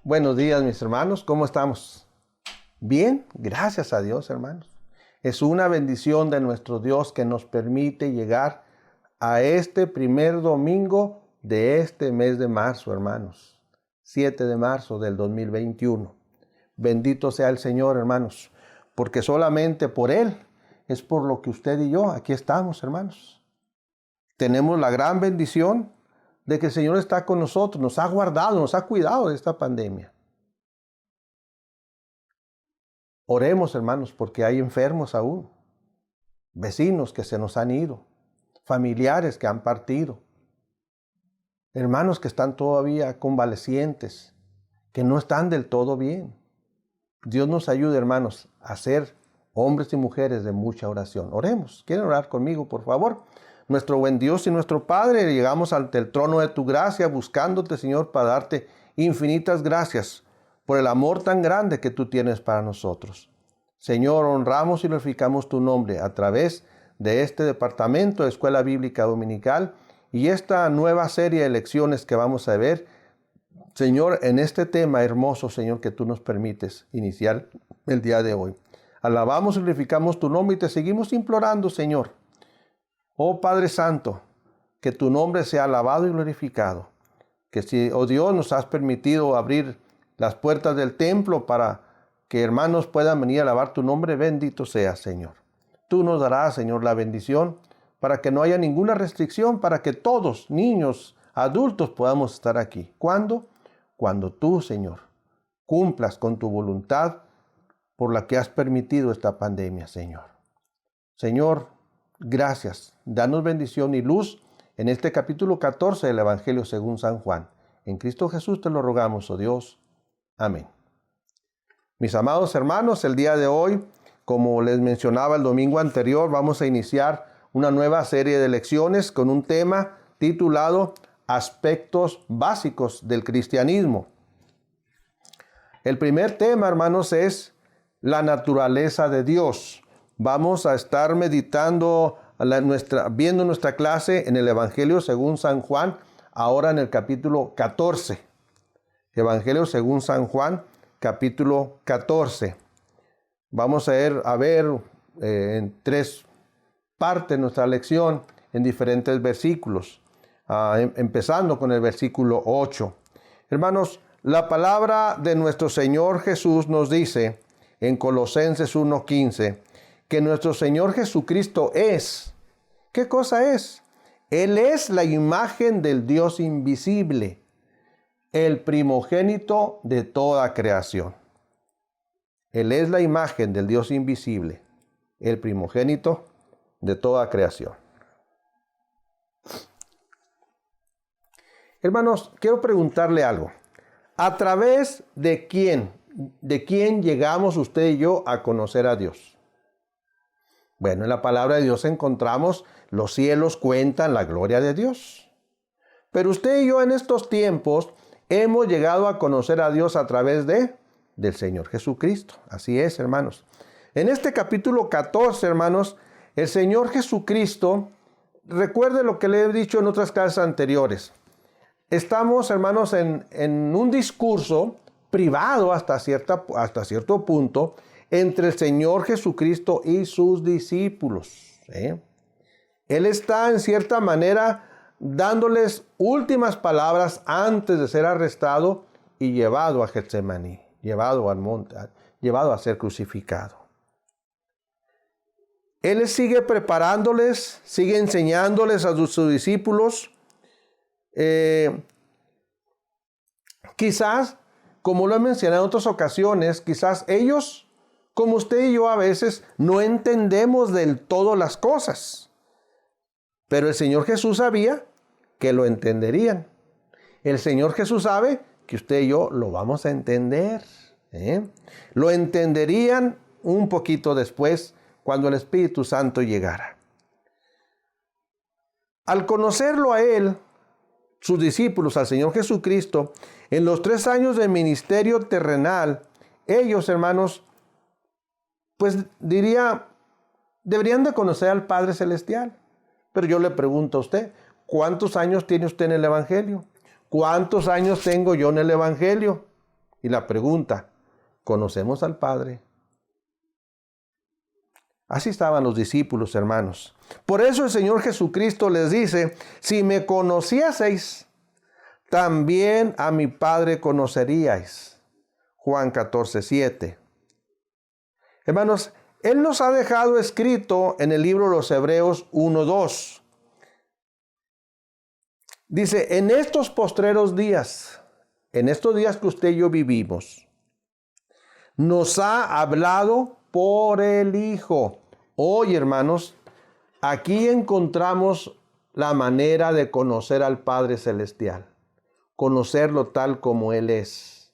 Buenos días, mis hermanos, ¿cómo estamos? Bien, gracias a Dios, hermanos. Es una bendición de nuestro Dios que nos permite llegar a este primer domingo de este mes de marzo, hermanos. 7 de marzo del 2021. Bendito sea el Señor, hermanos, porque solamente por Él es por lo que usted y yo aquí estamos, hermanos. Tenemos la gran bendición de que el Señor está con nosotros, nos ha guardado, nos ha cuidado de esta pandemia. Oremos, hermanos, porque hay enfermos aún, vecinos que se nos han ido, familiares que han partido, hermanos que están todavía convalecientes, que no están del todo bien. Dios nos ayude, hermanos, a ser hombres y mujeres de mucha oración. Oremos. ¿Quieren orar conmigo, por favor? Nuestro buen Dios y nuestro Padre, llegamos ante el trono de tu gracia, buscándote, Señor, para darte infinitas gracias por el amor tan grande que tú tienes para nosotros. Señor, honramos y glorificamos tu nombre a través de este departamento de Escuela Bíblica Dominical y esta nueva serie de lecciones que vamos a ver, Señor, en este tema hermoso, Señor, que tú nos permites iniciar el día de hoy. Alabamos y glorificamos tu nombre y te seguimos implorando, Señor. Oh Padre Santo, que tu nombre sea alabado y glorificado. Que si, oh Dios, nos has permitido abrir las puertas del templo para que hermanos puedan venir a alabar tu nombre, bendito sea, Señor. Tú nos darás, Señor, la bendición para que no haya ninguna restricción, para que todos, niños, adultos, podamos estar aquí. ¿Cuándo? Cuando tú, Señor, cumplas con tu voluntad por la que has permitido esta pandemia, Señor. Señor, gracias. Danos bendición y luz en este capítulo 14 del Evangelio según San Juan. En Cristo Jesús te lo rogamos, oh Dios. Amén. Mis amados hermanos, el día de hoy, como les mencionaba el domingo anterior, vamos a iniciar una nueva serie de lecciones con un tema titulado Aspectos básicos del cristianismo. El primer tema, hermanos, es la naturaleza de Dios. Vamos a estar meditando, viendo nuestra clase en el Evangelio según San Juan, ahora en el capítulo 14. Evangelio según San Juan, capítulo 14. Vamos a ver en tres partes nuestra lección en diferentes versículos, empezando con el versículo 8. Hermanos, la palabra de nuestro Señor Jesús nos dice en Colosenses 1:15 que nuestro Señor Jesucristo es. ¿Qué cosa es? Él es la imagen del Dios invisible, el primogénito de toda creación. Él es la imagen del Dios invisible, el primogénito de toda creación. Hermanos, quiero preguntarle algo. ¿A través de quién llegamos usted y yo a conocer a Dios? Bueno, en la palabra de Dios encontramos los cielos cuentan la gloria de Dios. Pero usted y yo en estos tiempos hemos llegado a conocer a Dios a través del Señor Jesucristo. Así es, hermanos. En este capítulo 14, hermanos, el Señor Jesucristo, recuerde lo que le he dicho en otras clases anteriores. Estamos, hermanos, en un discurso privado hasta cierto punto entre el Señor Jesucristo y sus discípulos. Él está, en cierta manera, dándoles últimas palabras antes de ser arrestado y llevado a Getsemaní, llevado al monte, llevado a ser crucificado. Él sigue preparándoles, sigue enseñándoles a sus discípulos. Quizás, como lo he mencionado en otras ocasiones, quizás ellos, como usted y yo a veces, no entendemos del todo las cosas. Pero el Señor Jesús sabía que lo entenderían. El Señor Jesús sabe que usted y yo lo vamos a entender. Lo entenderían un poquito después, cuando el Espíritu Santo llegara. Al conocerlo a Él, sus discípulos, al Señor Jesucristo, en los 3 años de ministerio terrenal, ellos, hermanos, pues deberían de conocer al Padre Celestial. Pero yo le pregunto a usted, ¿cuántos años tiene usted en el Evangelio? ¿Cuántos años tengo yo en el Evangelio? Y la pregunta, ¿conocemos al Padre? Así estaban los discípulos, hermanos. Por eso el Señor Jesucristo les dice, si me conocieseis, también a mi Padre conoceríais. Juan 14:7. Hermanos, Él nos ha dejado escrito en el libro de los Hebreos 1:2. Dice, en estos postreros días, en estos días que usted y yo vivimos, nos ha hablado por el Hijo. Hoy, hermanos, aquí encontramos la manera de conocer al Padre Celestial, conocerlo tal como Él es.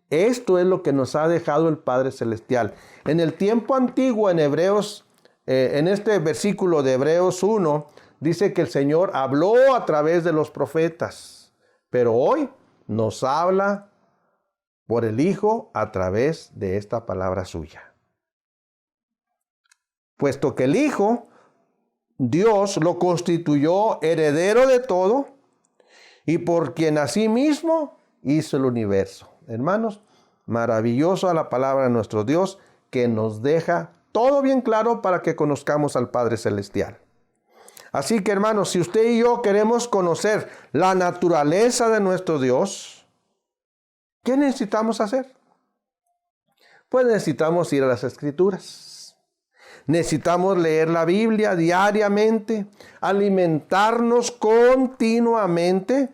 Esto es lo que nos ha dejado el Padre Celestial. En el tiempo antiguo, en Hebreos, en este versículo de Hebreos 1, dice que el Señor habló a través de los profetas, pero hoy nos habla por el Hijo a través de esta palabra suya. Puesto que el Hijo, Dios lo constituyó heredero de todo y por quien asimismo hizo el universo. Hermanos, maravillosa la palabra de nuestro Dios que nos deja todo bien claro para que conozcamos al Padre Celestial. Así que, hermanos, si usted y yo queremos conocer la naturaleza de nuestro Dios, ¿qué necesitamos hacer? Pues necesitamos ir a las Escrituras. Necesitamos leer la Biblia diariamente, alimentarnos continuamente,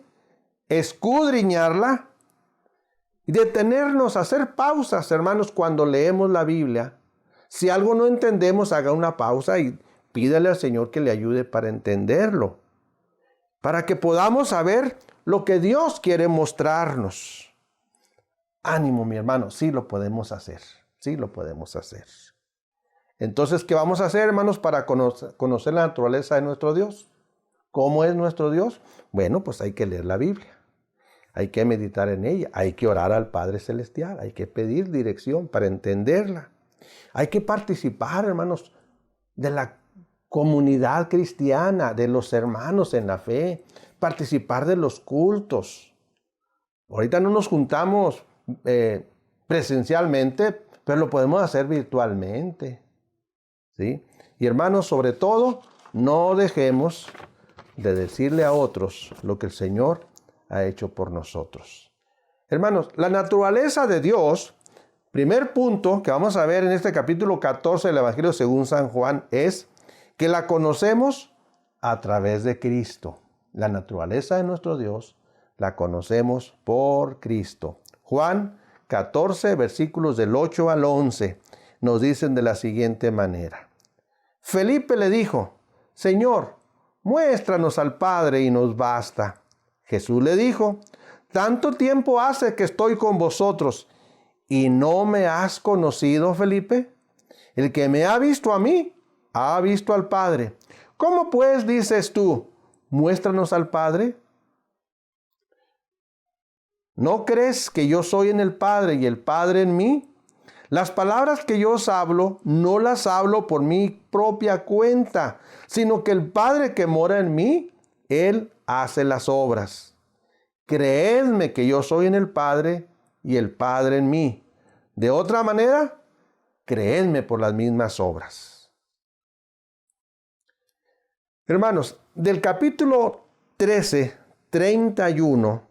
escudriñarla y detenernos, hacer pausas, hermanos, cuando leemos la Biblia. Si algo no entendemos, haga una pausa y pídale al Señor que le ayude para entenderlo, para que podamos saber lo que Dios quiere mostrarnos. Ánimo, mi hermano, sí lo podemos hacer, sí lo podemos hacer. Entonces, ¿qué vamos a hacer, hermanos, para conocer la naturaleza de nuestro Dios? ¿Cómo es nuestro Dios? Bueno, pues hay que leer la Biblia. Hay que meditar en ella. Hay que orar al Padre Celestial. Hay que pedir dirección para entenderla. Hay que participar, hermanos, de la comunidad cristiana, de los hermanos en la fe. Participar de los cultos. Ahorita no nos juntamos presencialmente, pero lo podemos hacer virtualmente. ¿Sí? Y hermanos, sobre todo, no dejemos de decirle a otros lo que el Señor ha hecho por nosotros. Hermanos, la naturaleza de Dios, primer punto que vamos a ver en este capítulo 14 del Evangelio según San Juan, es que la conocemos a través de Cristo. La naturaleza de nuestro Dios la conocemos por Cristo. Juan 14, versículos del 8 al 11. Nos dicen de la siguiente manera. Felipe le dijo, Señor, muéstranos al Padre y nos basta. Jesús le dijo, tanto tiempo hace que estoy con vosotros y no me has conocido, Felipe. El que me ha visto a mí, ha visto al Padre. ¿Cómo pues dices tú, muéstranos al Padre? ¿No crees que yo soy en el Padre y el Padre en mí? Las palabras que yo os hablo, no las hablo por mi propia cuenta, sino que el Padre que mora en mí, Él hace las obras. Creedme que yo soy en el Padre y el Padre en mí. De otra manera, creedme por las mismas obras. Hermanos, del capítulo 13, 31,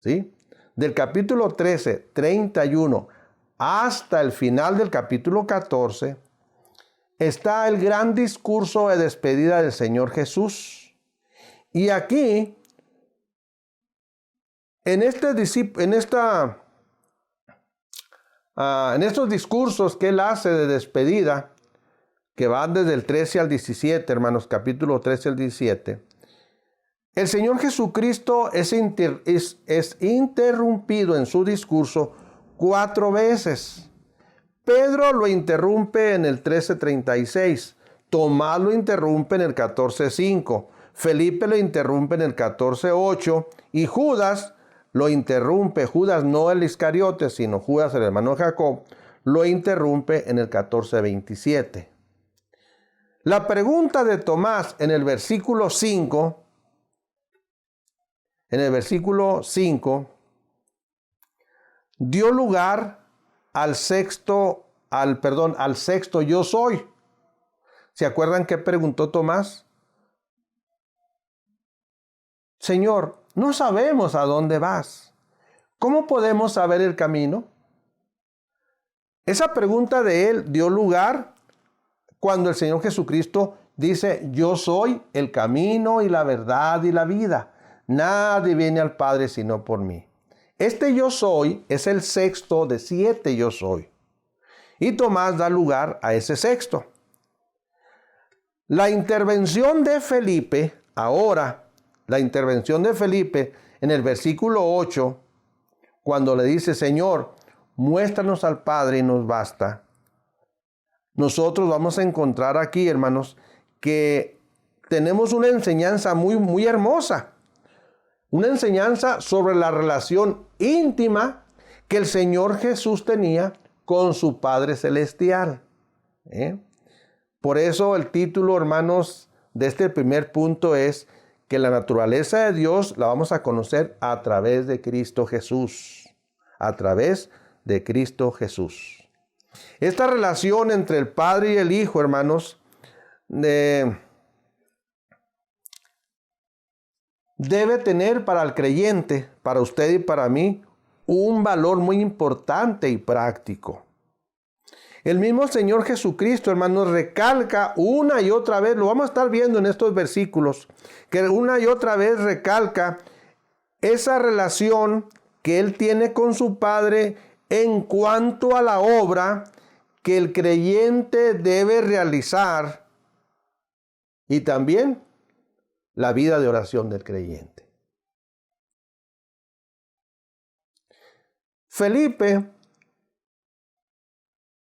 ¿sí? Del capítulo 13, 31 hasta el final del capítulo 14, está el gran discurso de despedida del Señor Jesús. Y aquí, en estos discursos que Él hace de despedida, que van desde el 13 al 17, hermanos, capítulo 13 al 17, el Señor Jesucristo es interrumpido en su discurso 4 veces. Pedro lo interrumpe en el 13:36, Tomás lo interrumpe en el 14:5, Felipe lo interrumpe en el 14:8 y Judas lo interrumpe, Judas no el Iscariote, sino Judas el hermano de Jacob, lo interrumpe en el 14:27. La pregunta de Tomás en el versículo 5, dio lugar al sexto yo soy. ¿Se acuerdan qué preguntó Tomás? Señor, no sabemos a dónde vas. ¿Cómo podemos saber el camino? Esa pregunta de él dio lugar cuando el Señor Jesucristo dice, yo soy el camino y la verdad y la vida. Nadie viene al Padre sino por mí. Este yo soy es el sexto de 7 yo soy. Y Tomás da lugar a ese sexto. La intervención de Felipe, en el versículo 8, cuando le dice, Señor, muéstranos al Padre y nos basta. Nosotros vamos a encontrar aquí, hermanos, que tenemos una enseñanza muy, muy hermosa. Una enseñanza sobre la relación íntima que el Señor Jesús tenía con su Padre Celestial. Por eso el título, hermanos, de este primer punto es que la naturaleza de Dios la vamos a conocer a través de Cristo Jesús. A través de Cristo Jesús. Esta relación entre el Padre y el Hijo, hermanos, debe tener para el creyente, para usted y para mí, un valor muy importante y práctico. El mismo Señor Jesucristo, hermanos, recalca una y otra vez, lo vamos a estar viendo en estos versículos, que una y otra vez recalca esa relación que Él tiene con su Padre en cuanto a la obra que el creyente debe realizar y también la vida de oración del creyente. Felipe,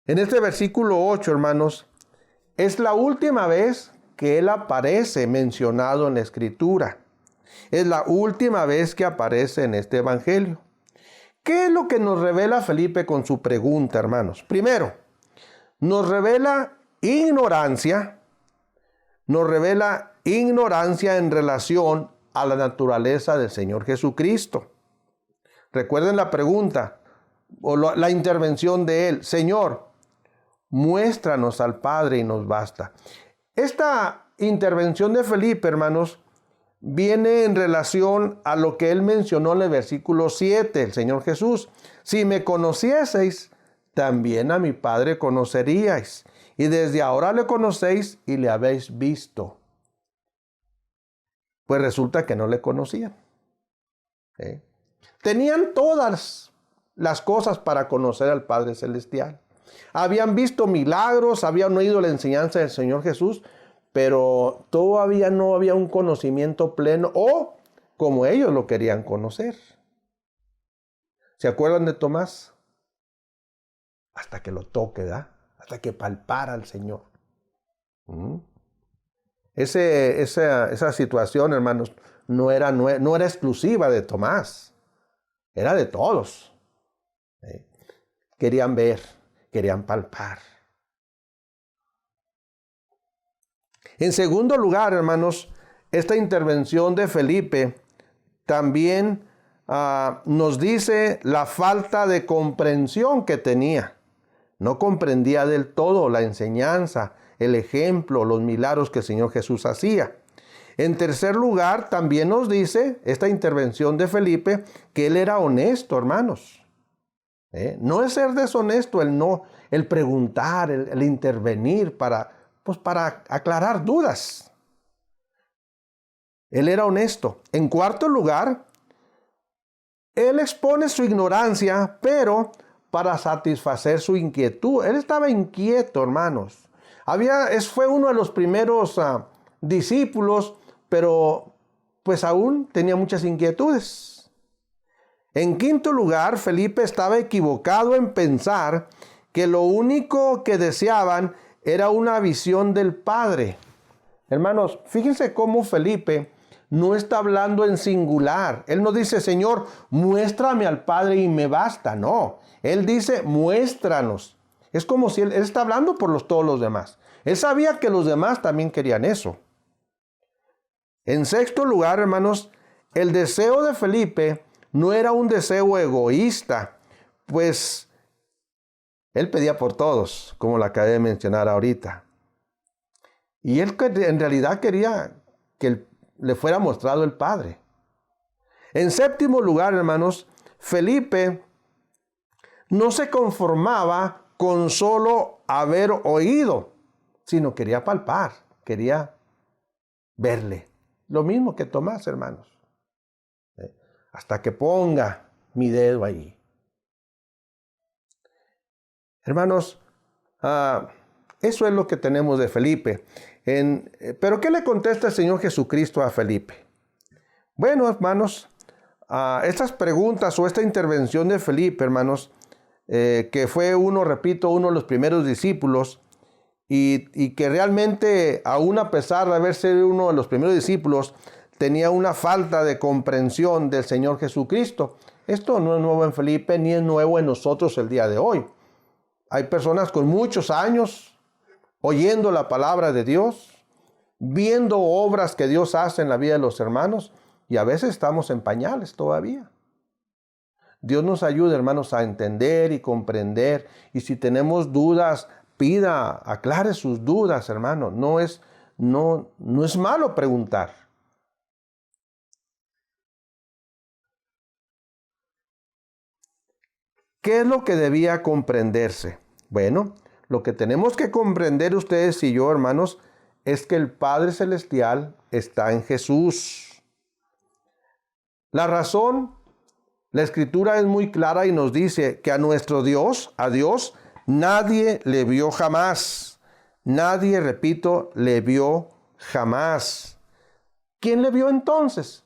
en este versículo 8, hermanos, es la última vez que él aparece mencionado en la Escritura. Es la última vez que aparece en este evangelio. ¿Qué es lo que nos revela Felipe con su pregunta, hermanos? Primero, nos revela ignorancia en relación a la naturaleza del Señor Jesucristo. Recuerden la pregunta o la intervención de él. Señor, muéstranos al Padre y nos basta. Esta intervención de Felipe, hermanos, viene en relación a lo que él mencionó en el versículo 7, el Señor Jesús. Si me conocieseis, también a mi Padre conoceríais. Y desde ahora le conocéis y le habéis visto. Pues resulta que no le conocían. Tenían todas las cosas para conocer al Padre Celestial. Habían visto milagros, habían oído la enseñanza del Señor Jesús, pero todavía no había un conocimiento pleno o como ellos lo querían conocer. ¿Se acuerdan de Tomás? Hasta que lo toque, ¿verdad? Hasta que palpara al Señor. Esa situación, hermanos, no era exclusiva de Tomás. Era de todos. Querían ver, querían palpar. En segundo lugar, hermanos, esta intervención de Felipe también nos dice la falta de comprensión que tenía. No comprendía del todo la enseñanza, el ejemplo, los milagros que el Señor Jesús hacía. En tercer lugar, también nos dice esta intervención de Felipe que él era honesto, hermanos. No es ser deshonesto el preguntar, el intervenir para aclarar dudas. Él era honesto. En cuarto lugar, él expone su ignorancia, pero para satisfacer su inquietud. Él estaba inquieto, hermanos. Fue uno de los primeros discípulos, pero pues aún tenía muchas inquietudes. En quinto lugar, Felipe estaba equivocado en pensar que lo único que deseaban era una visión del Padre. Hermanos, fíjense cómo Felipe no está hablando en singular. Él no dice, Señor, muéstrame al Padre y me basta. No, él dice, muéstranos. Es como si él está hablando por todos los demás. Él sabía que los demás también querían eso. En sexto lugar, hermanos, el deseo de Felipe no era un deseo egoísta, pues él pedía por todos, como lo acabé de mencionar ahorita. Y él en realidad quería que le fuera mostrado el Padre. En séptimo lugar, hermanos, Felipe no se conformaba con solo haber oído, sino quería palpar, quería verle. Lo mismo que Tomás, hermanos. Hasta que ponga mi dedo ahí. Hermanos, eso es lo que tenemos de Felipe. Pero ¿qué le contesta el Señor Jesucristo a Felipe? Bueno, hermanos, estas preguntas o esta intervención de Felipe, hermanos, que fue uno de los primeros discípulos, y que realmente, aún a pesar de haber sido uno de los primeros discípulos, tenía una falta de comprensión del Señor Jesucristo. Esto no es nuevo en Felipe, ni es nuevo en nosotros el día de hoy. Hay personas con muchos años oyendo la palabra de Dios, viendo obras que Dios hace en la vida de los hermanos, y a veces estamos en pañales todavía. Dios nos ayude, hermanos, a entender y comprender. Y si tenemos dudas, pida, aclare sus dudas, hermano. No es malo preguntar. ¿Qué es lo que debía comprenderse? Bueno, lo que tenemos que comprender ustedes y yo, hermanos, es que el Padre Celestial está en Jesús. La razón, la Escritura es muy clara y nos dice que a nuestro Dios, a Dios, nadie le vio jamás. Nadie, repito, le vio jamás. ¿Quién le vio entonces?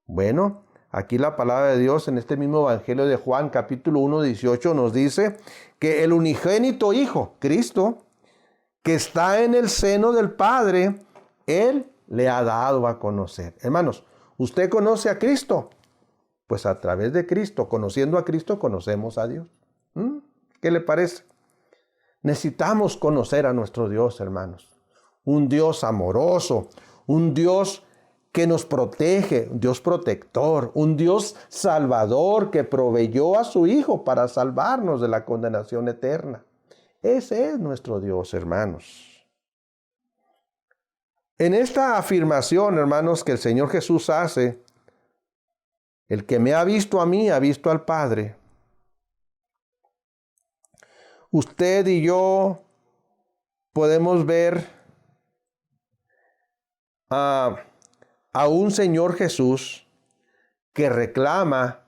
Bueno, aquí la palabra de Dios en este mismo Evangelio de Juan, capítulo 1, 18, nos dice que el unigénito Hijo, Cristo, que está en el seno del Padre, Él le ha dado a conocer. Hermanos, ¿usted conoce a Cristo? Pues a través de Cristo, conociendo a Cristo, conocemos a Dios. ¿Qué le parece? Necesitamos conocer a nuestro Dios, hermanos. Un Dios amoroso, un Dios que nos protege, un Dios protector, un Dios salvador que proveyó a su Hijo para salvarnos de la condenación eterna. Ese es nuestro Dios, hermanos. En esta afirmación, hermanos, que el Señor Jesús hace, el que me ha visto a mí, ha visto al Padre. Usted y yo podemos ver a un Señor Jesús que reclama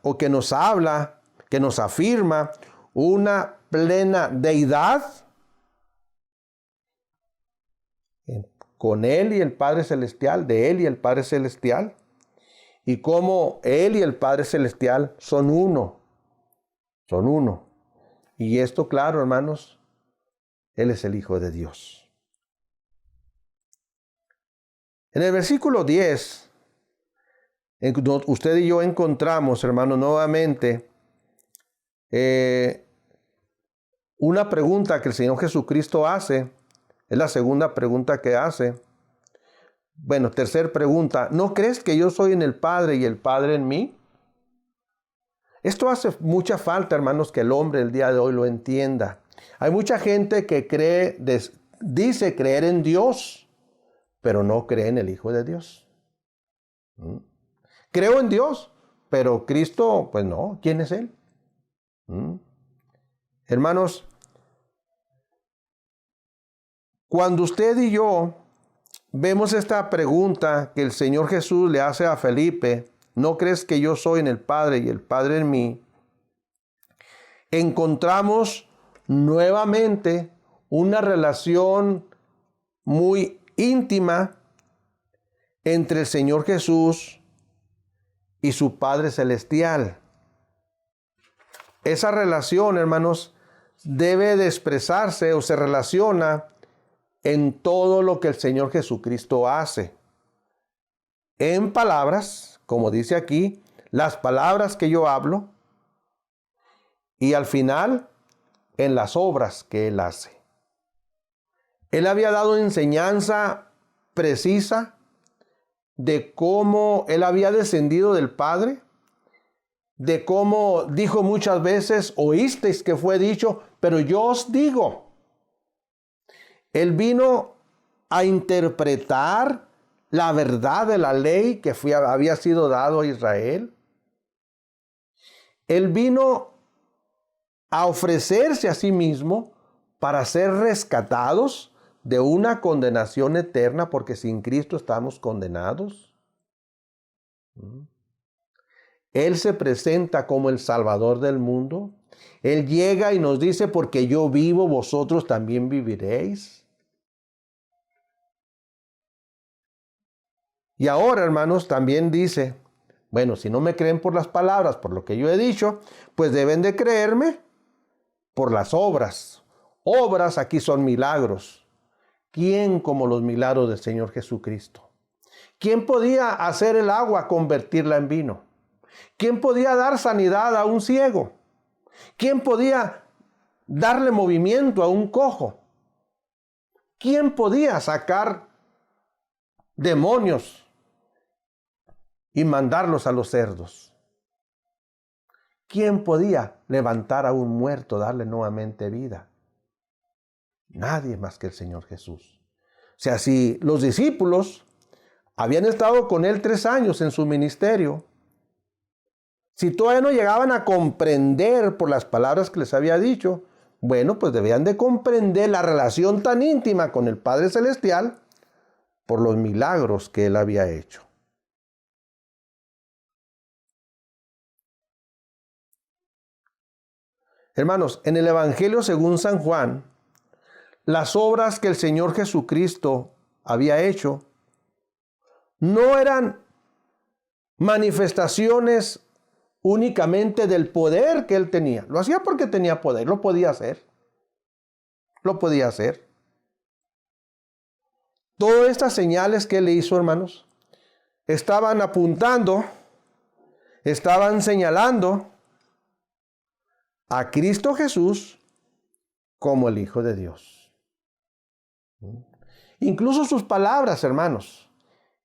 o que nos habla, que nos afirma una plena deidad con Él y el Padre Celestial, de Él y el Padre Celestial, y cómo Él y el Padre Celestial son uno. Son uno. Y esto, claro, hermanos, Él es el Hijo de Dios. En el versículo 10, usted y yo encontramos, hermanos, nuevamente una pregunta que el Señor Jesucristo hace. Es la segunda pregunta que hace. Bueno, tercera pregunta. ¿No crees que yo soy en el Padre y el Padre en mí? Esto hace mucha falta, hermanos, que el hombre el día de hoy lo entienda. Hay mucha gente que dice creer en Dios, pero no cree en el Hijo de Dios. Creo en Dios, pero Cristo, pues no. ¿Quién es Él? Hermanos, cuando usted y yo vemos esta pregunta que el Señor Jesús le hace a Felipe, ¿no crees que yo soy en el Padre y el Padre en mí? Encontramos nuevamente una relación muy íntima entre el Señor Jesús y su Padre Celestial. Esa relación, hermanos, debe de expresarse o se relaciona en todo lo que el Señor Jesucristo hace. En palabras, como dice aquí, las palabras que yo hablo, y al final, en las obras que Él hace. Él había dado enseñanza precisa de cómo Él había descendido del Padre de cómo dijo muchas veces, oísteis que fue dicho, pero yo os digo. Él vino a interpretar la verdad de la ley que había sido dado a Israel. Él vino a ofrecerse a sí mismo para ser rescatados de una condenación eterna, porque sin Cristo estamos condenados. Él se presenta como el Salvador del mundo. Él llega y nos dice, porque yo vivo, vosotros también viviréis. Y ahora, hermanos, también dice, bueno, si no me creen por las palabras, por lo que yo he dicho, pues deben de creerme por las obras. Obras aquí son milagros. ¿Quién como los milagros del Señor Jesucristo? ¿Quién podía hacer el agua, convertirla en vino? ¿Quién podía dar sanidad a un ciego? ¿Quién podía darle movimiento a un cojo? ¿Quién podía sacar demonios y mandarlos a los cerdos? ¿Quién podía levantar a un muerto, darle nuevamente vida? Nadie más que el Señor Jesús. O sea, si los discípulos habían estado con Él 3 años en su ministerio, si todavía no llegaban a comprender por las palabras que les había dicho, bueno, pues debían de comprender la relación tan íntima con el Padre Celestial por los milagros que Él había hecho. Hermanos, en el Evangelio según San Juan, las obras que el Señor Jesucristo había hecho no eran manifestaciones únicamente del poder que Él tenía. Lo hacía porque tenía poder, lo podía hacer. Lo podía hacer. Todas estas señales que Él hizo, hermanos, estaban apuntando, estaban señalando a Cristo Jesús como el Hijo de Dios. Incluso sus palabras, hermanos.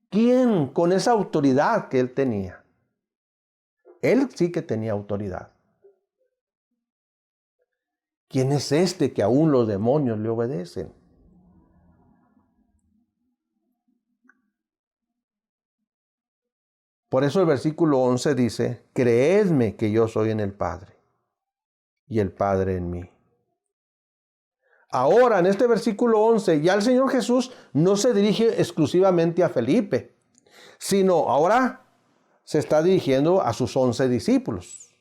¿Quién con esa autoridad que Él tenía? Él sí que tenía autoridad. ¿Quién es este que aún los demonios le obedecen? Por eso el versículo 11 dice, creedme que yo soy en el Padre y el Padre en mí. Ahora, en este versículo 11, ya el Señor Jesús no se dirige exclusivamente a Felipe, sino ahora se está dirigiendo a sus 11 discípulos.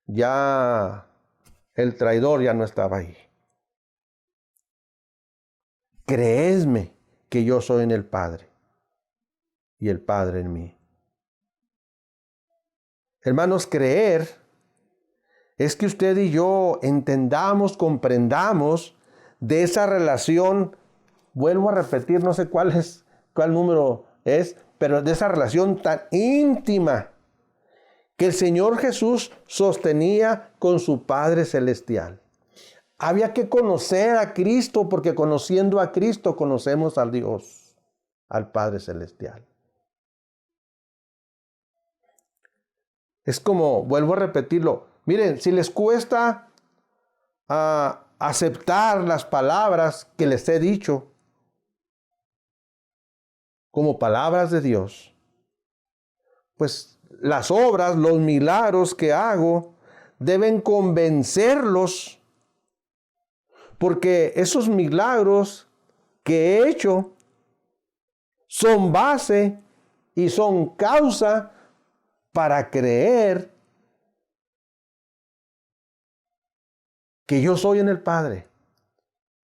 Ya el traidor ya no estaba ahí. Creedme que yo soy en el Padre y el Padre en mí. Hermanos, creer es que usted y yo entendamos, comprendamos de esa relación, vuelvo a repetir, no sé cuál número es, pero de esa relación tan íntima que el Señor Jesús sostenía con su Padre Celestial. Había que conocer a Cristo, porque conociendo a Cristo conocemos a Dios, al Padre Celestial. Es como, vuelvo a repetirlo, miren, si les cuesta aceptar las palabras que les he dicho como palabras de Dios, pues las obras, los milagros que hago deben convencerlos, porque esos milagros que he hecho son base y son causa para creer que yo soy en el Padre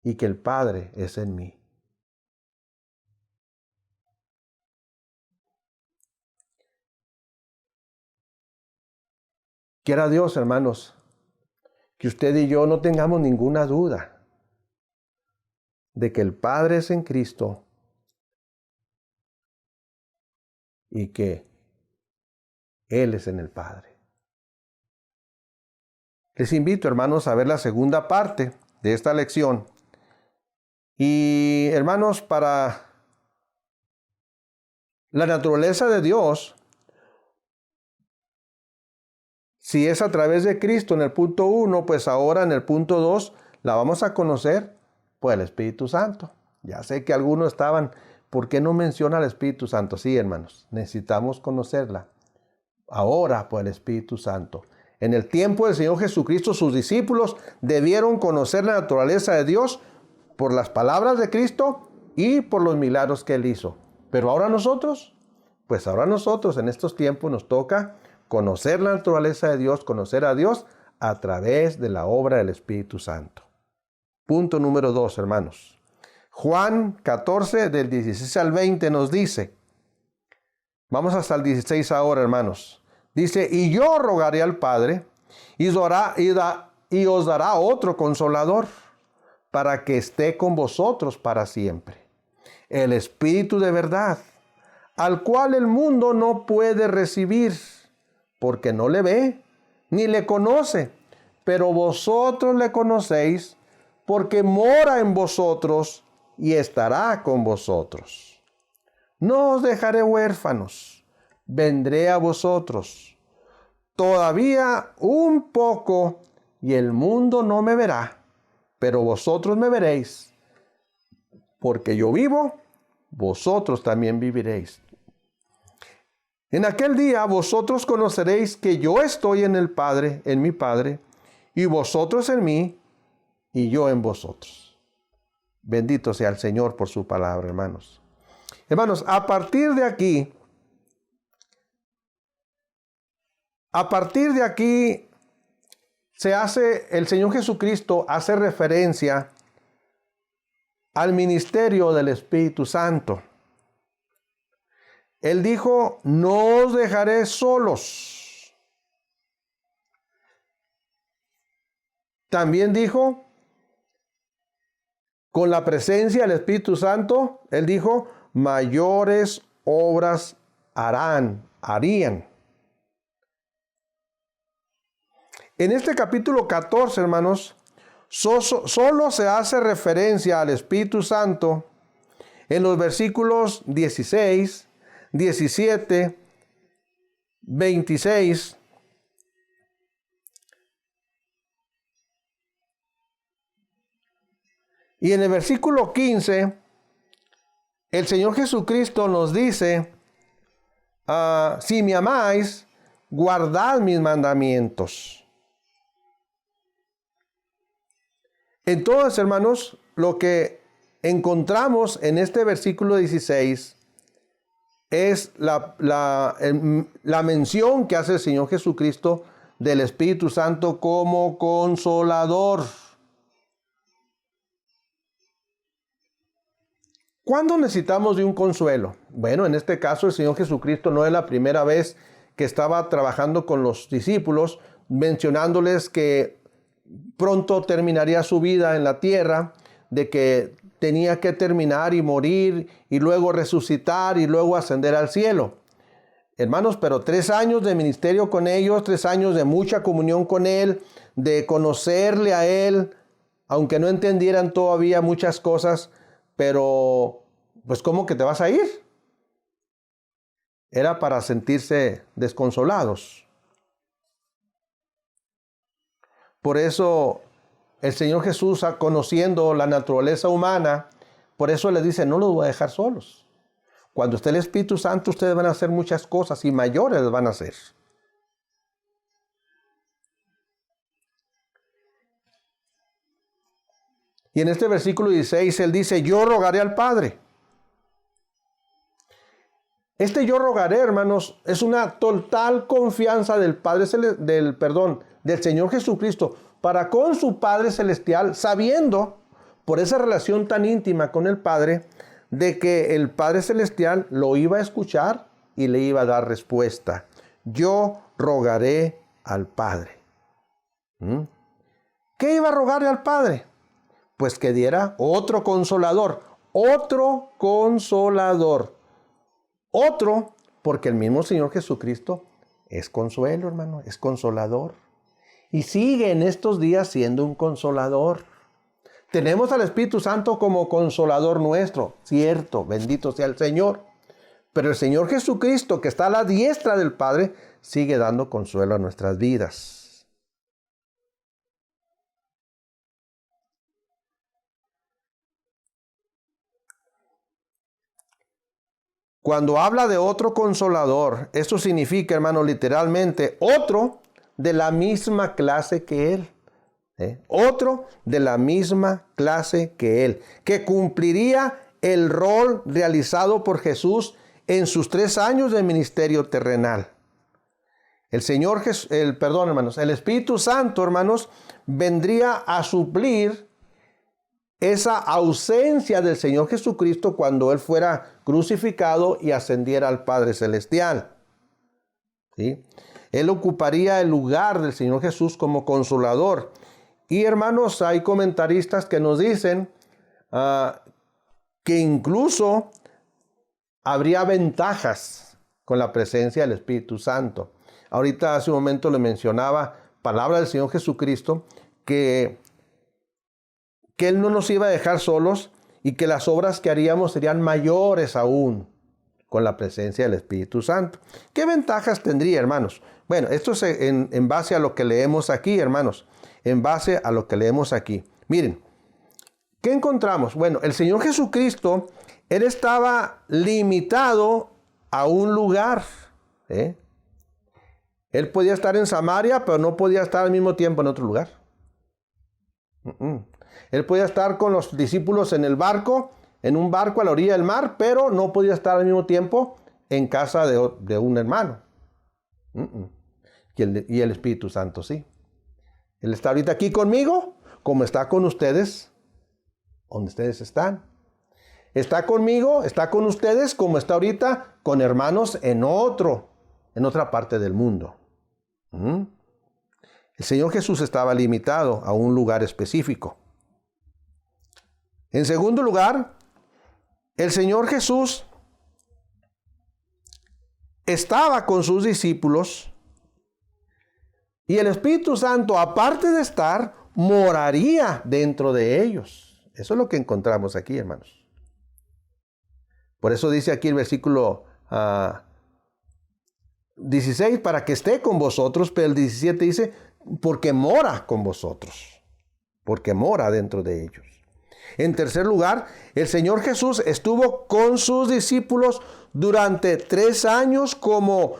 y que el Padre es en mí. Quiera Dios, hermanos, que usted y yo no tengamos ninguna duda de que el Padre es en Cristo y que Él es en el Padre. Les invito, hermanos, a ver la segunda parte de esta lección. Y, hermanos, para la naturaleza de Dios, Si es a través de Cristo en el punto 1, pues ahora en el punto 2 la vamos a conocer por el Espíritu Santo. Ya sé que algunos estaban, ¿por qué no menciona al Espíritu Santo? Sí, hermanos, necesitamos conocerla. Ahora por el Espíritu Santo. En el tiempo del Señor Jesucristo, sus discípulos debieron conocer la naturaleza de Dios por las palabras de Cristo y por los milagros que Él hizo. Pero ahora nosotros, pues ahora nosotros en estos tiempos nos toca conocer la naturaleza de Dios, conocer a Dios a través de la obra del Espíritu Santo. Punto número 2, hermanos. Juan 14, del 16 al 20 nos dice, vamos hasta el 16 ahora, hermanos. Dice, y yo rogaré al Padre, y os dará otro consolador, para que esté con vosotros para siempre. El Espíritu de verdad, al cual el mundo no puede recibir, porque no le ve, ni le conoce, pero vosotros le conocéis, porque mora en vosotros y estará con vosotros. No os dejaré huérfanos, vendré a vosotros. Todavía un poco y el mundo no me verá, pero vosotros me veréis. Porque yo vivo, vosotros también viviréis. En aquel día vosotros conoceréis que yo estoy en el Padre, en mi Padre, y vosotros en mí, y yo en vosotros. Bendito sea el Señor por su palabra, hermanos. Hermanos, a partir de aquí, el Señor Jesucristo hace referencia al ministerio del Espíritu Santo. Él dijo, no os dejaré solos. También dijo, con la presencia del Espíritu Santo, Él dijo, mayores obras harían. En este capítulo 14, hermanos, solo se hace referencia al Espíritu Santo en los versículos 16, 17, 26, y en el versículo 15, el Señor Jesucristo nos dice, si me amáis, guardad mis mandamientos. Entonces, hermanos, lo que encontramos en este versículo 16 es la mención que hace el Señor Jesucristo del Espíritu Santo como consolador. ¿Cuándo necesitamos de un consuelo? Bueno, en este caso el Señor Jesucristo no es la primera vez que estaba trabajando con los discípulos, mencionándoles que pronto terminaría su vida en la tierra, de que tenía que terminar y morir y luego resucitar y luego ascender al cielo. Hermanos, pero 3 años de ministerio con ellos, 3 años de mucha comunión con Él, de conocerle a Él, aunque no entendieran todavía muchas cosas, pero pues ¿cómo que te vas a ir? Era para sentirse desconsolados. Por eso el Señor Jesús, conociendo la naturaleza humana, por eso le dice, no los voy a dejar solos. Cuando esté el Espíritu Santo, ustedes van a hacer muchas cosas y mayores van a hacer. Y en este versículo 16, Él dice, yo rogaré al Padre. Este yo rogaré, hermanos, es una total confianza del Señor Jesucristo para con su Padre Celestial, sabiendo por esa relación tan íntima con el Padre, de que el Padre Celestial lo iba a escuchar y le iba a dar respuesta. Yo rogaré al Padre. ¿Qué iba a rogarle al Padre? Pues que diera otro consolador. Otro consolador. Otro, porque el mismo Señor Jesucristo es consuelo, hermano, es consolador. Y sigue en estos días siendo un consolador. Tenemos al Espíritu Santo como consolador nuestro, cierto, bendito sea el Señor. Pero el Señor Jesucristo, que está a la diestra del Padre, sigue dando consuelo a nuestras vidas. Cuando habla de otro consolador, esto significa, hermano, literalmente otro de la misma clase que Él. Otro de la misma clase que Él, que cumpliría el rol realizado por Jesús en sus 3 años de ministerio terrenal. El Espíritu Santo, hermanos, vendría a suplir esa ausencia del Señor Jesucristo cuando Él fuera crucificado y ascendiera al Padre Celestial. ¿Sí? Él ocuparía el lugar del Señor Jesús como consolador. Y hermanos, hay comentaristas que nos dicen que incluso habría ventajas con la presencia del Espíritu Santo. Ahorita hace un momento le mencionaba, palabra del Señor Jesucristo, que Él no nos iba a dejar solos y que las obras que haríamos serían mayores aún con la presencia del Espíritu Santo. ¿Qué ventajas tendría, hermanos? Bueno, esto es en base a lo que leemos aquí, hermanos. En base a lo que leemos aquí. Miren, ¿qué encontramos? Bueno, el Señor Jesucristo, Él estaba limitado a un lugar. Él podía estar en Samaria, pero no podía estar al mismo tiempo en otro lugar. Él podía estar con los discípulos en un barco a la orilla del mar, pero no podía estar al mismo tiempo en casa de un hermano. Y el Espíritu Santo sí. Él está ahorita aquí conmigo, como está con ustedes, donde ustedes están. Está conmigo, está con ustedes, como está ahorita con hermanos en otra parte del mundo. El Señor Jesús estaba limitado a un lugar específico. En segundo lugar, el Señor Jesús estaba con sus discípulos y el Espíritu Santo, aparte de estar, moraría dentro de ellos. Eso es lo que encontramos aquí, hermanos. Por eso dice aquí el versículo 16, para que esté con vosotros, pero el 17 dice, porque mora con vosotros, porque mora dentro de ellos. En tercer lugar, el Señor Jesús estuvo con sus discípulos durante 3 años como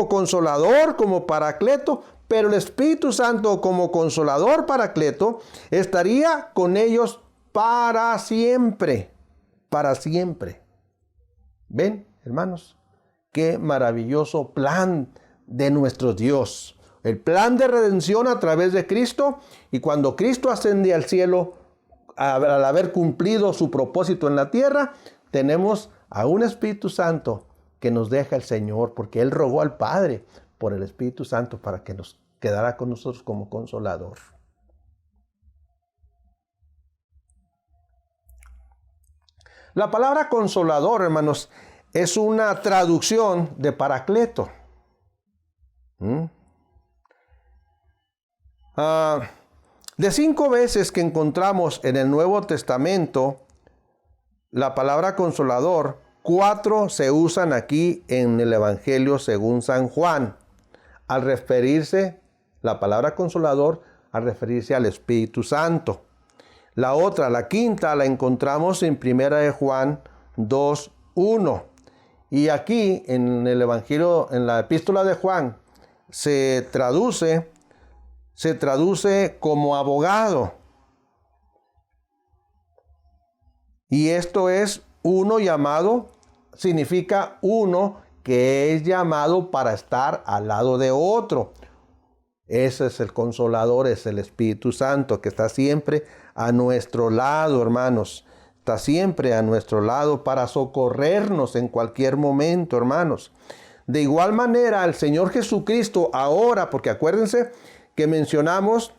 consolador, como paracleto, pero el Espíritu Santo como consolador paracleto estaría con ellos para siempre, para siempre. ¿Ven, hermanos? Qué maravilloso plan de nuestro Dios. El plan de redención a través de Cristo, y cuando Cristo asciende al cielo, al haber cumplido su propósito en la tierra, tenemos a un Espíritu Santo que nos deja el Señor, porque Él rogó al Padre por el Espíritu Santo para que nos quedara con nosotros como consolador. La palabra consolador, hermanos, es una traducción de paracleto. De 5 veces que encontramos en el Nuevo Testamento la palabra consolador, 4 se usan aquí en el Evangelio según San Juan. Al referirse, la palabra consolador, al referirse al Espíritu Santo. La otra, la quinta, la encontramos en 1 Juan 2:1. Y aquí en el Evangelio, en la epístola de Juan, se traduce como abogado. Y esto es uno llamado, significa uno que es llamado para estar al lado de otro. Ese es el consolador, es el Espíritu Santo que está siempre a nuestro lado, hermanos. Está siempre a nuestro lado para socorrernos en cualquier momento, hermanos. De igual manera, el Señor Jesucristo ahora, porque acuérdense que mencionamos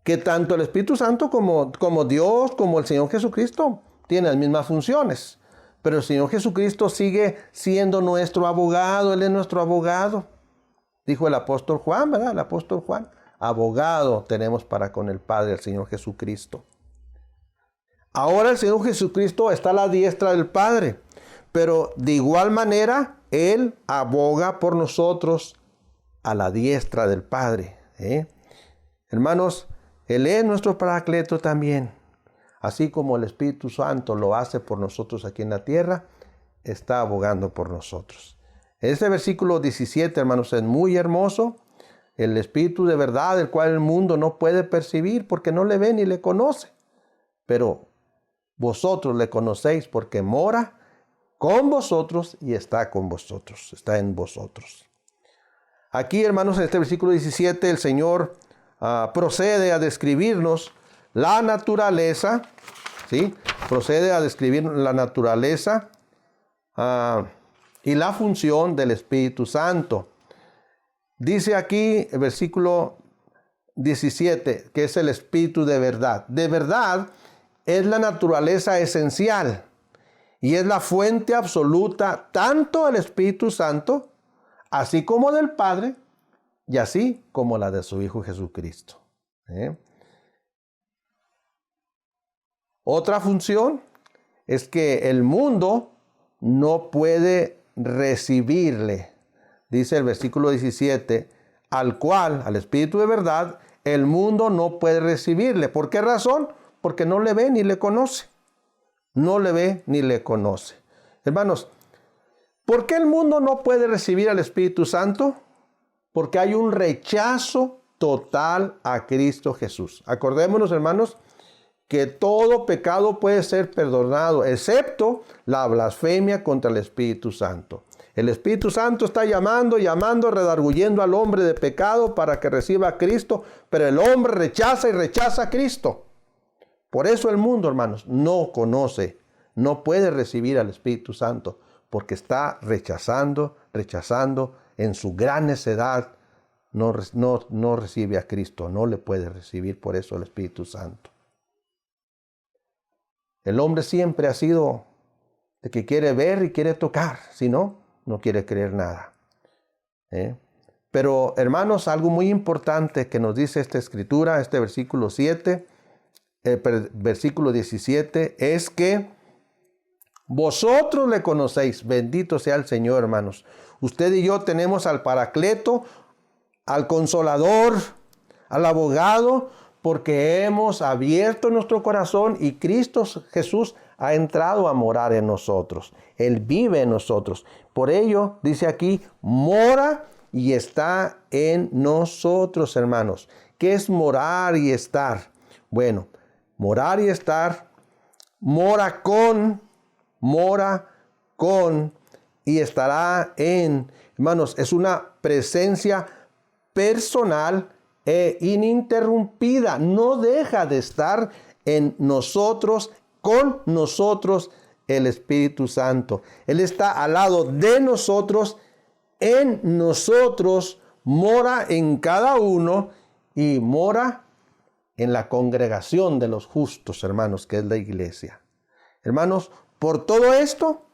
que tanto el Espíritu Santo como Dios, como el Señor Jesucristo, tienen las mismas funciones. Pero el Señor Jesucristo sigue siendo nuestro abogado, Él es nuestro abogado. Dijo el apóstol Juan, ¿verdad? El apóstol Juan, abogado tenemos para con el Padre, el Señor Jesucristo. Ahora el Señor Jesucristo está a la diestra del Padre, pero de igual manera Él aboga por nosotros a la diestra del Padre. Hermanos, Él es nuestro Paracleto también. Así como el Espíritu Santo lo hace por nosotros aquí en la tierra, está abogando por nosotros. Este versículo 17, hermanos, es muy hermoso. El Espíritu de verdad, el cual el mundo no puede percibir porque no le ve ni le conoce. Pero vosotros le conocéis porque mora con vosotros y está con vosotros, está en vosotros. Aquí, hermanos, en este versículo 17, el Señor procede a describirnos la naturaleza, ¿sí? Procede a describir la naturaleza y la función del Espíritu Santo. Dice aquí el versículo 17, que es el Espíritu de verdad. De verdad es la naturaleza esencial y es la fuente absoluta tanto del Espíritu Santo, así como del Padre, y así como la de su Hijo Jesucristo. Otra función es que el mundo no puede recibirle. Dice el versículo 17, al Espíritu de verdad, el mundo no puede recibirle. ¿Por qué razón? Porque no le ve ni le conoce. No le ve ni le conoce. Hermanos, ¿por qué el mundo no puede recibir al Espíritu Santo? Porque hay un rechazo total a Cristo Jesús. Acordémonos, hermanos, que todo pecado puede ser perdonado, excepto la blasfemia contra el Espíritu Santo. El Espíritu Santo está llamando, redarguyendo al hombre de pecado para que reciba a Cristo, pero el hombre rechaza a Cristo. Por eso el mundo, hermanos, no conoce, no puede recibir al Espíritu Santo, porque está rechazando en su gran necedad. No recibe a Cristo, no le puede recibir, por eso el Espíritu Santo. El hombre siempre ha sido de que quiere ver y quiere tocar, si no, no quiere creer nada. Pero, hermanos, algo muy importante que nos dice esta escritura, este versículo 7, versículo 17, es que vosotros le conocéis. Bendito sea el Señor, hermanos. Usted y yo tenemos al Paracleto, al Consolador, al Abogado, porque hemos abierto nuestro corazón y Cristo Jesús ha entrado a morar en nosotros. Él vive en nosotros. Por ello, dice aquí, mora y está en nosotros, hermanos. ¿Qué es morar y estar? Bueno, morar y estar, mora con y estará en. Hermanos, es una presencia personal e ininterrumpida. No deja de estar en nosotros, con nosotros el Espíritu Santo. Él está al lado de nosotros, en nosotros, mora en cada uno y mora en la congregación de los justos, hermanos, que es la iglesia. Hermanos, por todo esto,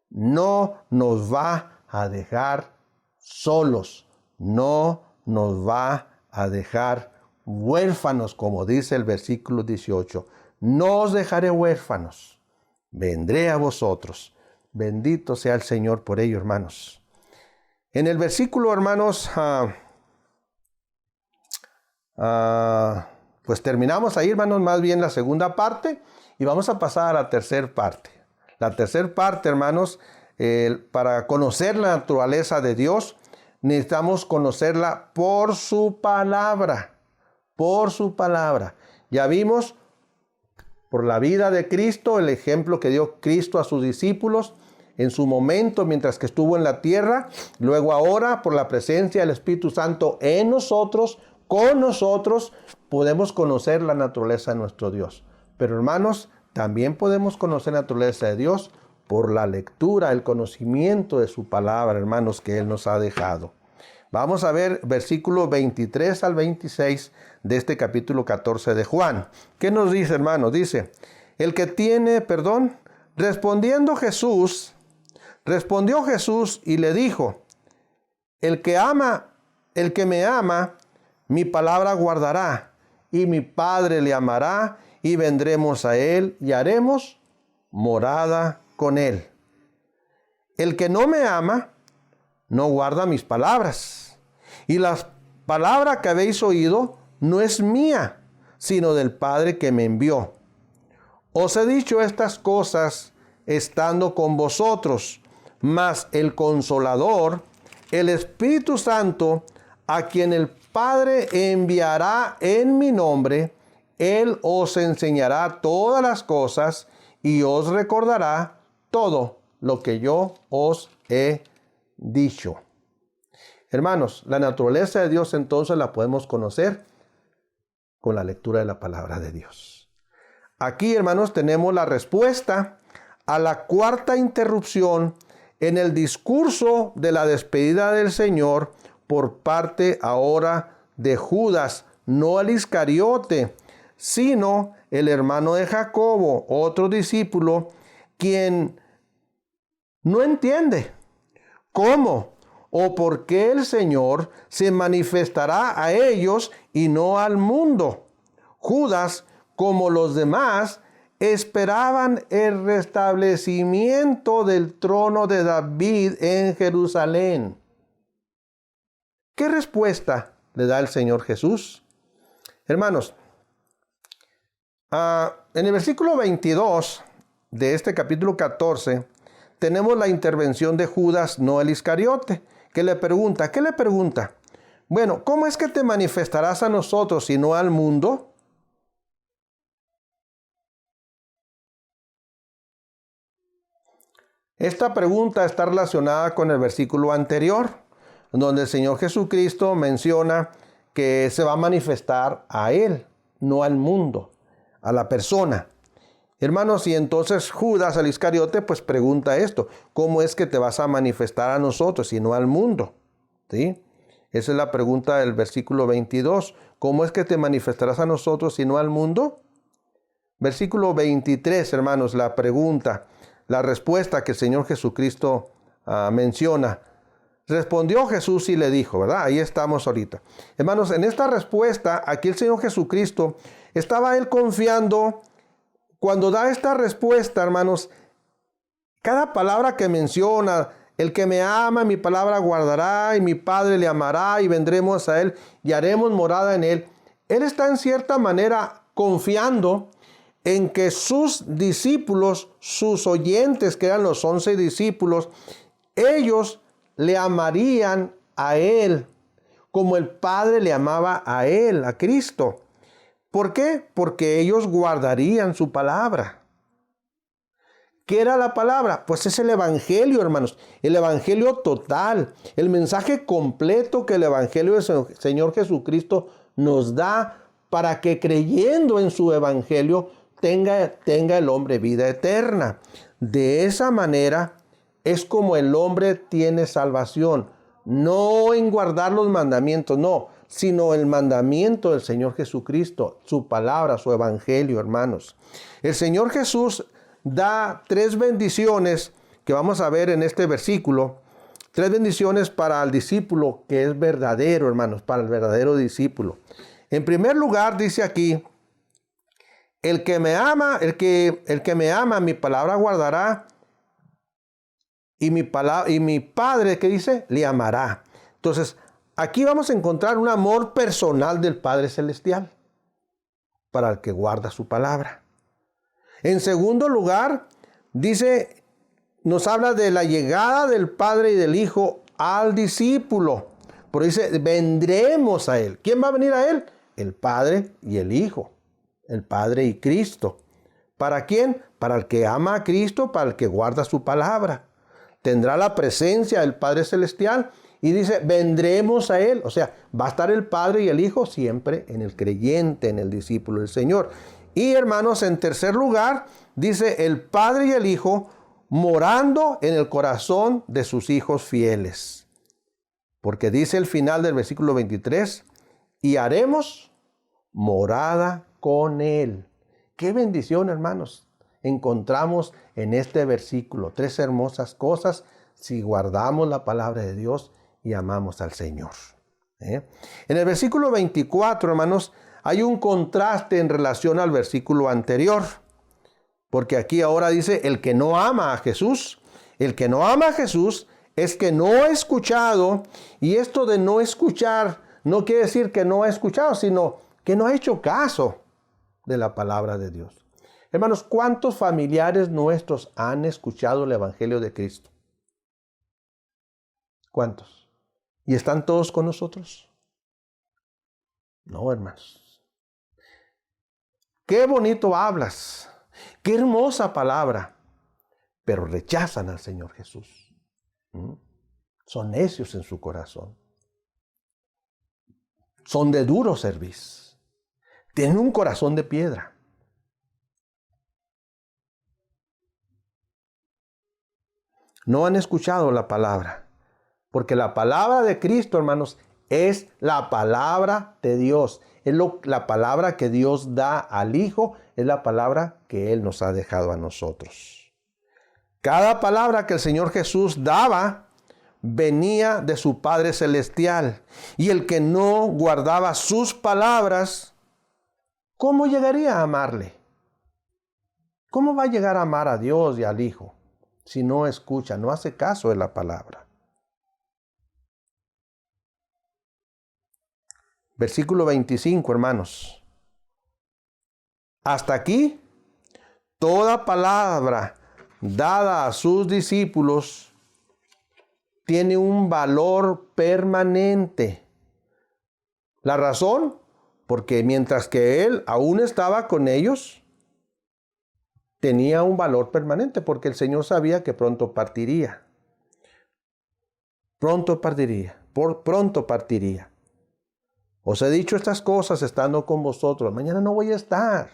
no nos va a dejar solos, no nos va a dejar huérfanos, como dice el versículo 18. No os dejaré huérfanos, vendré a vosotros. Bendito sea el Señor por ello, hermanos. En el versículo, hermanos, pues terminamos ahí, hermanos, más bien la segunda parte, y vamos a pasar a la tercera parte. La tercera parte, hermanos, para conocer la naturaleza de Dios, necesitamos conocerla por su palabra. Por su palabra. Ya vimos por la vida de Cristo, el ejemplo que dio Cristo a sus discípulos en su momento mientras que estuvo en la tierra. Luego ahora, por la presencia del Espíritu Santo en nosotros, con nosotros, podemos conocer la naturaleza de nuestro Dios. Pero, hermanos, también podemos conocer la naturaleza de Dios por la lectura, el conocimiento de su palabra, hermanos, que Él nos ha dejado. Vamos a ver versículos 23 al 26 de este capítulo 14 de Juan. ¿Qué nos dice, hermanos? Dice, respondió Jesús y le dijo, el que me ama, mi palabra guardará, y mi Padre le amará, y vendremos a él y haremos morada con él. El que no me ama, no guarda mis palabras. Y la palabra que habéis oído no es mía, sino del Padre que me envió. Os he dicho estas cosas estando con vosotros, mas el Consolador, el Espíritu Santo, a quien el Padre enviará en mi nombre, Él os enseñará todas las cosas y os recordará todo lo que yo os he dicho. Hermanos, la naturaleza de Dios entonces la podemos conocer con la lectura de la palabra de Dios. Aquí, hermanos, tenemos la respuesta a la cuarta interrupción en el discurso de la despedida del Señor por parte ahora de Judas, no el Iscariote, sino el hermano de Jacobo, otro discípulo, quien no entiende cómo o por qué el Señor se manifestará a ellos y no al mundo. Judas, como los demás, esperaban el restablecimiento del trono de David en Jerusalén. ¿Qué respuesta le da el Señor Jesús? Hermanos, en el versículo 22 de este capítulo 14, tenemos la intervención de Judas, no el Iscariote, que le pregunta, ¿qué le pregunta? Bueno, ¿cómo es que te manifestarás a nosotros y no al mundo? Esta pregunta está relacionada con el versículo anterior, donde el Señor Jesucristo menciona que se va a manifestar a Él, no al mundo, a la persona. Hermanos, y entonces Judas, el Iscariote, pues pregunta esto, ¿cómo es que te vas a manifestar a nosotros y no al mundo? ¿Sí? Esa es la pregunta del versículo 22. ¿Cómo es que te manifestarás a nosotros y no al mundo? Versículo 23, hermanos, la pregunta, la respuesta que el Señor Jesucristo menciona. Respondió Jesús y le dijo, ¿verdad? Ahí estamos ahorita. Hermanos, en esta respuesta, aquí el Señor Jesucristo, estaba Él confiando. Cuando da esta respuesta, hermanos, cada palabra que menciona, el que me ama, mi palabra guardará, y mi Padre le amará, y vendremos a Él, y haremos morada en Él. Él está en cierta manera confiando en que sus discípulos, sus oyentes, que eran los 11 discípulos, ellos le amarían a Él, como el Padre le amaba a Él, a Cristo. ¿Por qué? Porque ellos guardarían su palabra. ¿Qué era la palabra? Pues es el Evangelio, hermanos. El Evangelio total. El mensaje completo que el Evangelio del Señor Jesucristo nos da para que creyendo en su Evangelio tenga el hombre vida eterna. De esa manera es como el hombre tiene salvación. No en guardar los mandamientos, no, sino el mandamiento del Señor Jesucristo, su palabra, su evangelio, hermanos. El Señor Jesús da 3 bendiciones que vamos a ver en este versículo. 3 bendiciones para el discípulo que es verdadero, hermanos, para el verdadero discípulo. En primer lugar, dice aquí, el que me ama, mi palabra guardará, y mi Padre, ¿qué dice? Le amará. Entonces, aquí vamos a encontrar un amor personal del Padre Celestial para el que guarda su palabra. En segundo lugar, dice, nos habla de la llegada del Padre y del Hijo al discípulo. Pero dice, vendremos a Él. ¿Quién va a venir a Él? El Padre y el Hijo. El Padre y Cristo. ¿Para quién? Para el que ama a Cristo, para el que guarda su palabra. Tendrá la presencia del Padre Celestial y dice, vendremos a Él. O sea, va a estar el Padre y el Hijo siempre en el creyente, en el discípulo del Señor. Y hermanos, en tercer lugar, dice el Padre y el Hijo morando en el corazón de sus hijos fieles. Porque dice el final del versículo 23, y haremos morada con Él. ¡Qué bendición, hermanos! Encontramos en este versículo 3 hermosas cosas si guardamos la palabra de Dios y amamos al Señor. En el versículo 24, hermanos, hay un contraste en relación al versículo anterior, porque aquí ahora dice el que no ama a Jesús, El que no ama a Jesús es que no ha escuchado, y esto de no escuchar no quiere decir que no ha escuchado, sino que no ha hecho caso de la palabra de Dios. Hermanos, ¿cuántos familiares nuestros han escuchado el Evangelio de Cristo? ¿Cuántos? ¿Y están todos con nosotros? No, hermanos. Qué bonito hablas, qué hermosa palabra, pero rechazan al Señor Jesús. Son necios en su corazón. Son de duro cerviz. Tienen un corazón de piedra. No han escuchado la palabra, porque la palabra de Cristo, hermanos, es la palabra de Dios. Es la palabra que Dios da al Hijo, es la palabra que Él nos ha dejado a nosotros. Cada palabra que el Señor Jesús daba venía de su Padre Celestial. Y el que no guardaba sus palabras, ¿cómo llegaría a amarle? ¿Cómo va a llegar a amar a Dios y al Hijo si no escucha, no hace caso de la palabra? Versículo 25, hermanos. Hasta aquí, toda palabra dada a sus discípulos tiene un valor permanente. ¿La razón? Porque mientras que Él aún estaba con ellos, tenía un valor permanente, porque el Señor sabía que pronto partiría. Pronto partiría. Pronto partiría. Os he dicho estas cosas estando con vosotros. Mañana no voy a estar.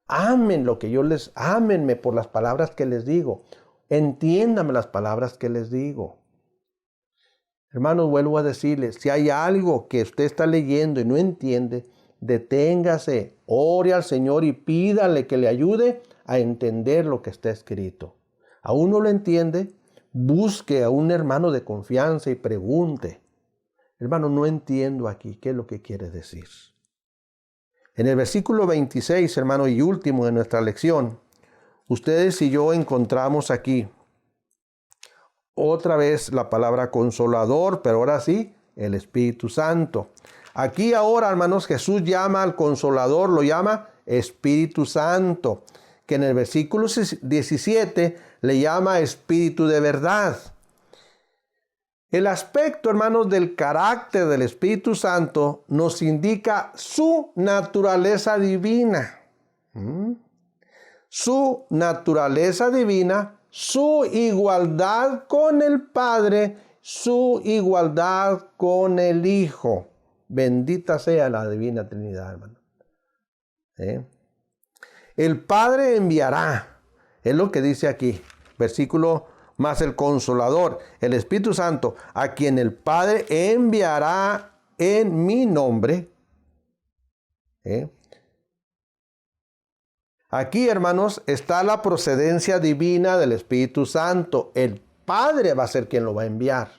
Amen lo que yo les... Ámenme por las palabras que les digo. Entiéndame las palabras que les digo. Hermanos, vuelvo a decirles, si hay algo que usted está leyendo y no entiende, deténgase, ore al Señor y pídale que le ayude a entender lo que está escrito. ¿Aún no lo entiende? Busque a un hermano de confianza y pregunte. Hermano, no entiendo aquí, ¿qué es lo que quiere decir? En el versículo 26, hermano, y último de nuestra lección, ustedes y yo encontramos aquí otra vez la palabra consolador, pero ahora sí, el Espíritu Santo. Aquí ahora, hermanos, Jesús llama al consolador, lo llama Espíritu Santo, que en el versículo 17 le llama Espíritu de verdad. El aspecto, hermanos, del carácter del Espíritu Santo nos indica su naturaleza divina. Su naturaleza divina, su igualdad con el Padre, su igualdad con el Hijo. Bendita sea la divina Trinidad, hermano. El Padre enviará, es lo que dice aquí, versículo más el Consolador, el Espíritu Santo, a quien el Padre enviará en mi nombre. Aquí, hermanos, está la procedencia divina del Espíritu Santo. El Padre va a ser quien lo va a enviar.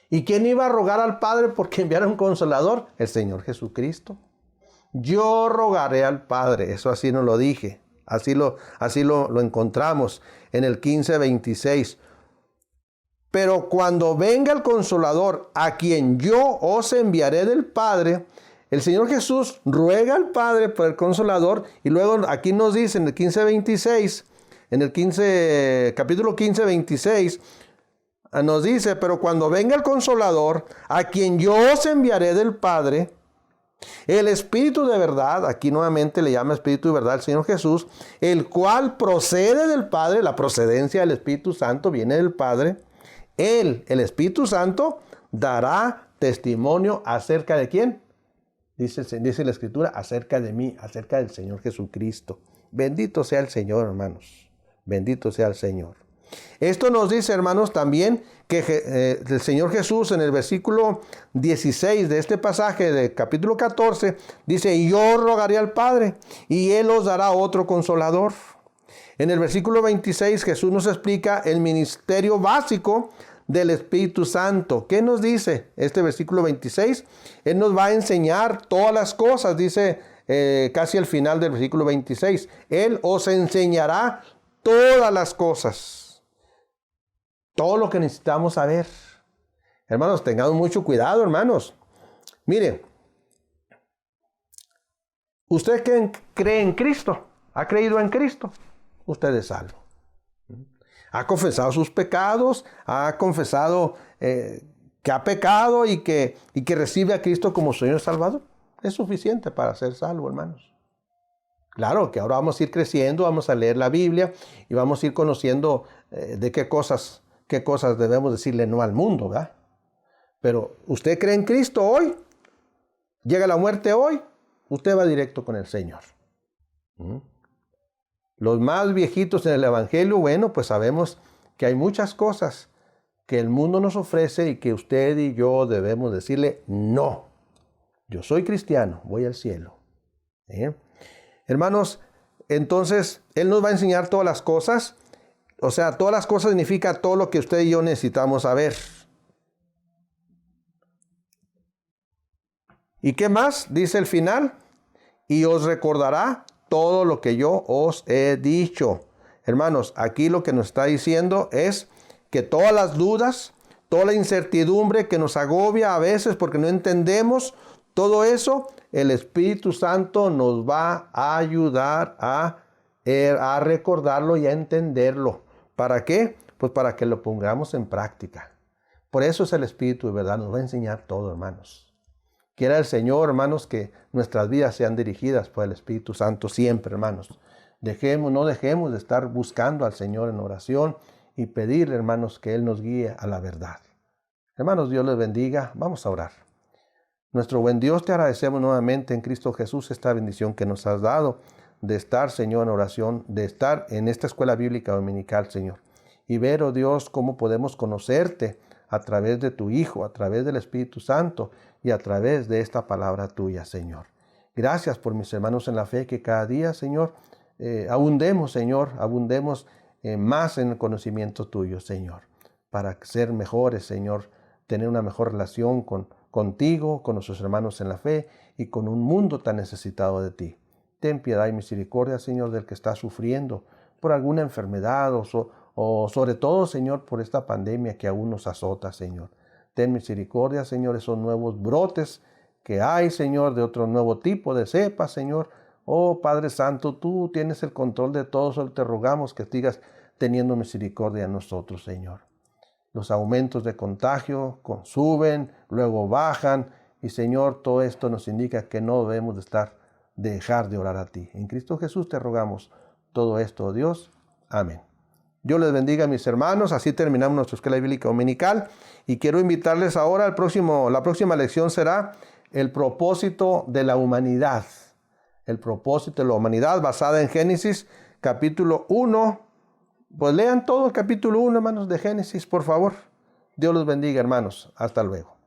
¿Y quién iba a rogar al Padre porque enviara un Consolador? El Señor Jesucristo. Yo rogaré al Padre, eso así nos lo dije. Así lo encontramos en el 15:26. Pero cuando venga el Consolador, a quien yo os enviaré del Padre, el Señor Jesús ruega al Padre por el Consolador, y luego aquí nos dice en el 15:26, en el capítulo 15:26, nos dice, pero cuando venga el Consolador, a quien yo os enviaré del Padre, el Espíritu de verdad, aquí nuevamente le llama Espíritu de verdad al Señor Jesús, el cual procede del Padre, la procedencia del Espíritu Santo viene del Padre. Él, el Espíritu Santo, dará testimonio acerca de ¿quién? Dice la Escritura, acerca de mí, acerca del Señor Jesucristo. Bendito sea el Señor, hermanos. Bendito sea el Señor. Esto nos dice, hermanos, también que el Señor Jesús en el versículo 16 de este pasaje del capítulo 14 dice, y yo rogaré al Padre y Él os dará otro Consolador. En el versículo 26 Jesús nos explica el ministerio básico del Espíritu Santo. ¿Qué nos dice este versículo 26? Él nos va a enseñar todas las cosas, dice casi al final del versículo 26. Él os enseñará todas las cosas. todo lo que necesitamos saber. Hermanos, tengamos mucho cuidado, hermanos. Mire, usted cree en Cristo, ha creído en Cristo, usted es salvo. Ha confesado sus pecados, ha confesado que ha pecado y que recibe a Cristo como Señor y Salvador. Es suficiente para ser salvo, hermanos. Claro que ahora vamos a ir creciendo, vamos a leer la Biblia y vamos a ir conociendo de qué cosas debemos decirle no al mundo, ¿verdad? Pero usted cree en Cristo hoy, llega la muerte hoy, usted va directo con el Señor. Los más viejitos en el Evangelio, bueno, pues sabemos que hay muchas cosas que el mundo nos ofrece y que usted y yo debemos decirle no. Yo soy cristiano, voy al cielo. Hermanos, entonces Él nos va a enseñar todas las cosas. O sea, todas las cosas significa todo lo que usted y yo necesitamos saber. ¿Y qué más? Dice el final. Y os recordará todo lo que yo os he dicho. Hermanos, aquí lo que nos está diciendo es que todas las dudas, toda la incertidumbre que nos agobia a veces porque no entendemos, todo eso, el Espíritu Santo nos va a ayudar a recordarlo y a entenderlo. ¿Para qué? Pues para que lo pongamos en práctica. Por eso es el Espíritu de verdad, nos va a enseñar todo, hermanos. Quiera el Señor, hermanos, que nuestras vidas sean dirigidas por el Espíritu Santo siempre, hermanos. No dejemos de estar buscando al Señor en oración y pedirle, hermanos, que Él nos guíe a la verdad. Hermanos, Dios les bendiga. Vamos a orar. Nuestro buen Dios, te agradecemos nuevamente en Cristo Jesús esta bendición que nos has dado de estar, Señor, en oración, de estar en esta escuela bíblica dominical, Señor. Y ver, oh Dios, cómo podemos conocerte a través de tu Hijo, a través del Espíritu Santo y a través de esta palabra tuya, Señor. Gracias por mis hermanos en la fe que cada día, Señor, abundemos, Señor, más en el conocimiento tuyo, Señor, para ser mejores, Señor, tener una mejor relación contigo, con nuestros hermanos en la fe y con un mundo tan necesitado de ti. Ten piedad y misericordia, Señor, del que está sufriendo por alguna enfermedad o sobre todo, Señor, por esta pandemia que aún nos azota, Señor. Ten misericordia, Señor, esos nuevos brotes que hay, Señor, de otro nuevo tipo de cepa, Señor. Oh, Padre Santo, tú tienes el control de todo, solo te rogamos que sigas teniendo misericordia en nosotros, Señor. Los aumentos de contagio suben, luego bajan, y Señor, todo esto nos indica que no debemos dejar de orar a ti. En Cristo Jesús te rogamos todo esto, oh Dios. Amén. Dios les bendiga, mis hermanos. Así terminamos nuestra escuela bíblica dominical. Y quiero invitarles ahora la próxima lección será el propósito de la humanidad. El propósito de la humanidad basada en Génesis capítulo 1. Pues lean todo el capítulo 1, hermanos, de Génesis, por favor. Dios los bendiga, hermanos. Hasta luego.